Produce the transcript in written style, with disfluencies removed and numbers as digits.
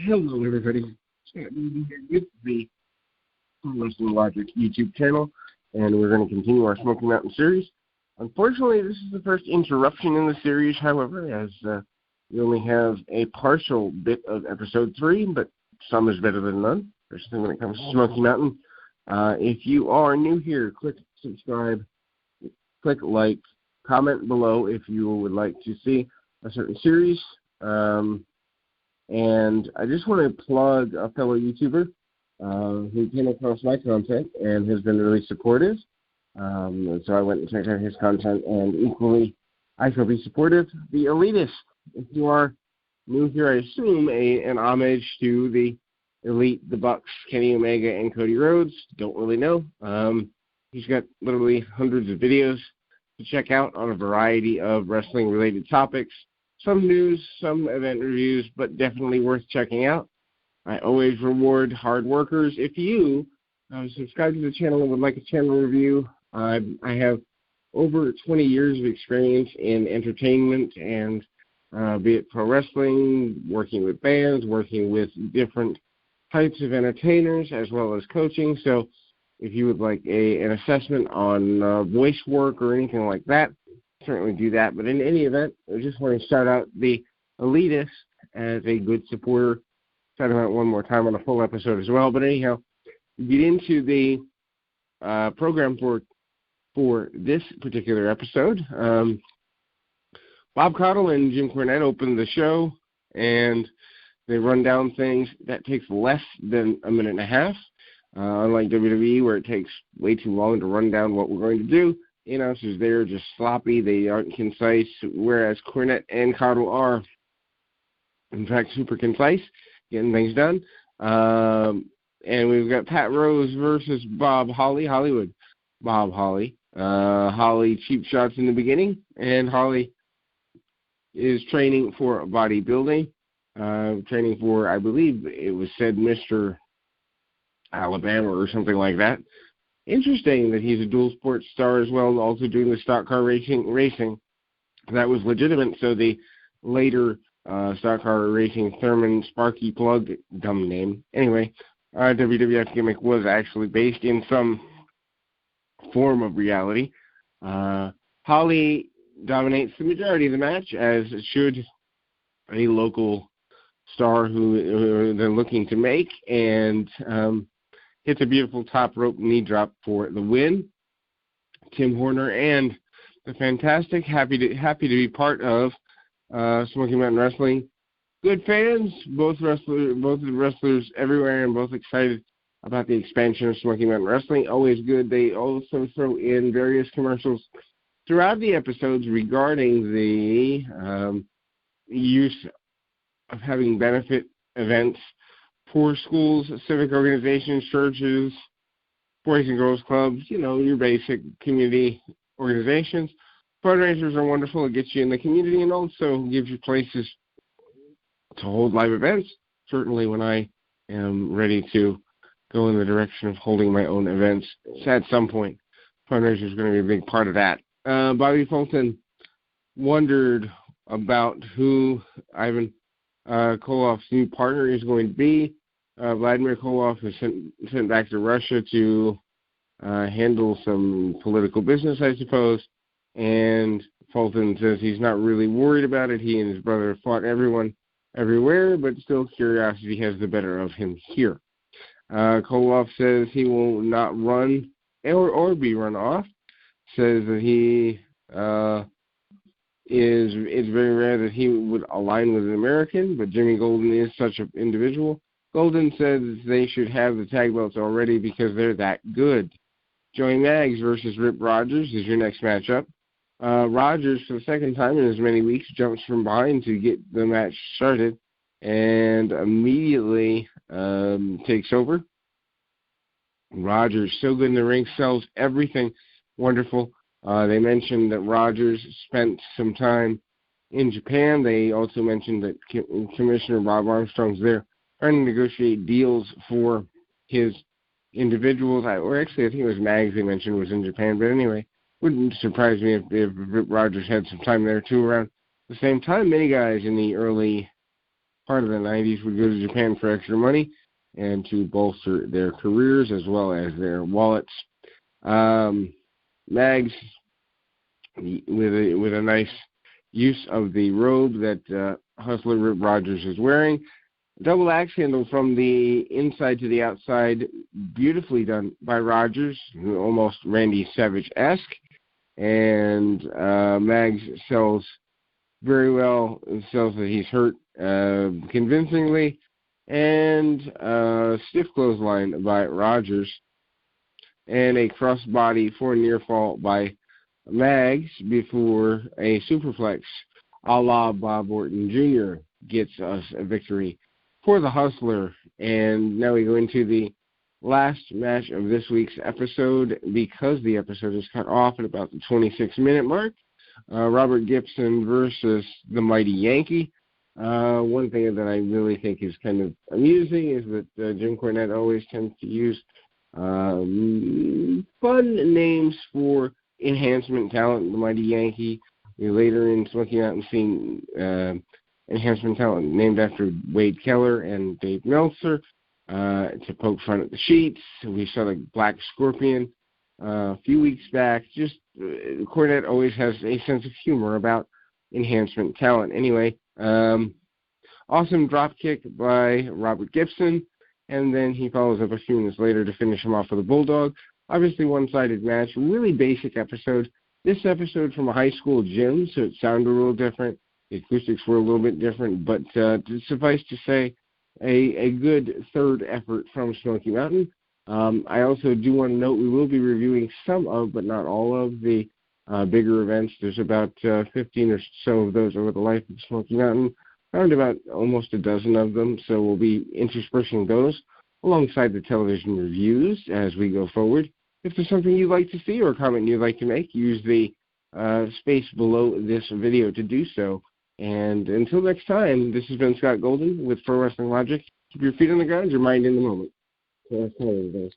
Hello, everybody. Scott Newby here with the Pro Wrestling Logic YouTube channel, and we're going to continue our Smoky Mountain series. Unfortunately, this is the first interruption in the series, however, as we only have a partial bit of Episode 3, but some is better than none, especially when it comes to Smoky Mountain. If you are new here, click subscribe, click like, comment below if you would like to see a certain series. And I just want to plug a fellow YouTuber who came across my content and has been really supportive. And so I went and checked out his content, and equally, I shall be supportive. The Elitist. If you are new here, I assume an homage to the Elite, the Bucks, Kenny Omega, and Cody Rhodes. Don't really know. He's got literally hundreds of videos to check out on a variety of wrestling-related topics. Some news, some event reviews, but definitely worth checking out. I always reward hard workers. If you subscribe to the channel and would like a channel review, I have over 20 years of experience in entertainment and be it pro wrestling, working with bands, working with different types of entertainers, as well as coaching. So if you would like an assessment on voice work or anything like that, certainly do that. But in any event, I just want to shout out the Elitist as a good supporter. Shout him out one more time on a full episode as well. But anyhow, get into the program for this particular episode. Bob Caudle and Jim Cornette open the show, and they run down things. That takes less than a minute and a half, unlike WWE, where it takes way too long to run down what we're going to do. Announcers there are just sloppy. They aren't concise, whereas Cornette and Caudle are, in fact, super concise, getting things done. And we've got Pat Rose versus Bob Holly, Hollywood Bob Holly. Holly cheap shots in the beginning, and Holly is training for bodybuilding, training for, I believe it was said, Mr. Alabama or something like that. Interesting that he's a dual sports star as well, also doing the stock car racing. That was legitimate, so the later stock car racing Thurman Sparky Plug, dumb name. Anyway, WWF gimmick was actually based in some form of reality. Holly dominates the majority of the match, as should a local star who they're looking to make, and hits a beautiful top rope knee drop for the win. Tim Horner and the Fantastic, happy to be part of Smoky Mountain Wrestling. Good fans, both wrestlers everywhere, and both excited about the expansion of Smoky Mountain Wrestling. Always good. They also throw in various commercials throughout the episodes regarding the use of having benefit events for schools, civic organizations, churches, boys and girls clubs, your basic community organizations. Fundraisers are wonderful. It gets you in the community and also gives you places to hold live events. Certainly when I am ready to go in the direction of holding my own events, at some point, fundraisers is going to be a big part of that. Bobby Fulton wondered about who Ivan Koloff's new partner is going to be. Vladimir Koloff was sent back to Russia to handle some political business, I suppose, and Fulton says he's not really worried about it. He and his brother have fought everyone everywhere, but still curiosity has the better of him here. Koloff says he will not run or be run off, says that it's very rare that he would align with an American, but Jimmy Golden is such an individual. Golden says they should have the tag belts already because they're that good. Joey Maggs versus Rip Rogers is your next matchup. Rogers, for the second time in as many weeks, jumps from behind to get the match started and immediately takes over. Rogers, so good in the ring, sells everything wonderful. They mentioned that Rogers spent some time in Japan. They also mentioned that Commissioner Bob Armstrong's there trying to negotiate deals for his individuals. I think it was Mags they mentioned was in Japan. But anyway, wouldn't surprise me if Rip Rogers had some time there too around the same time. Many guys in the early part of the 90s would go to Japan for extra money and to bolster their careers as well as their wallets. Mags, with a nice use of the robe that Hustler Rip Rogers is wearing. Double axe handle from the inside to the outside, beautifully done by Rogers, almost Randy Savage-esque. And Mags sells very well, sells that he's hurt convincingly. And stiff clothesline by Rogers. And a crossbody for a near fall by Mags before a superflex a la Bob Orton Jr. gets us a victory for the Hustler. And now we go into the last match of this week's episode, because the episode is cut off at about the 26-minute mark. Robert Gibson versus the Mighty Yankee. One thing that I really think is kind of amusing is that Jim Cornette always tends to use fun names for enhancement talent. The Mighty Yankee. We later in Smoky Mountain seeing enhancement talent named after Wade Keller and Dave Meltzer to poke fun at the Sheets. We saw the Black Scorpion a few weeks back. Just Cornette always has a sense of humor about enhancement talent. Anyway, awesome drop kick by Robert Gibson, and then he follows up a few minutes later to finish him off with a bulldog. Obviously one-sided match, really basic episode. This episode from a high school gym, so it sounded a little different. The acoustics were a little bit different, but suffice to say, a good third effort from Smoky Mountain. I also do want to note we will be reviewing some of, but not all of, the bigger events. There's about 15 or so of those over the life of Smoky Mountain, around about almost a dozen of them, so we'll be interspersing those alongside the television reviews as we go forward. If there's something you'd like to see or a comment you'd like to make, use the space below this video to do so. And until next time, this has been Scott Golden with Pro Wrestling Logic. Keep your feet on the ground, your mind in the moment. So that's all it is.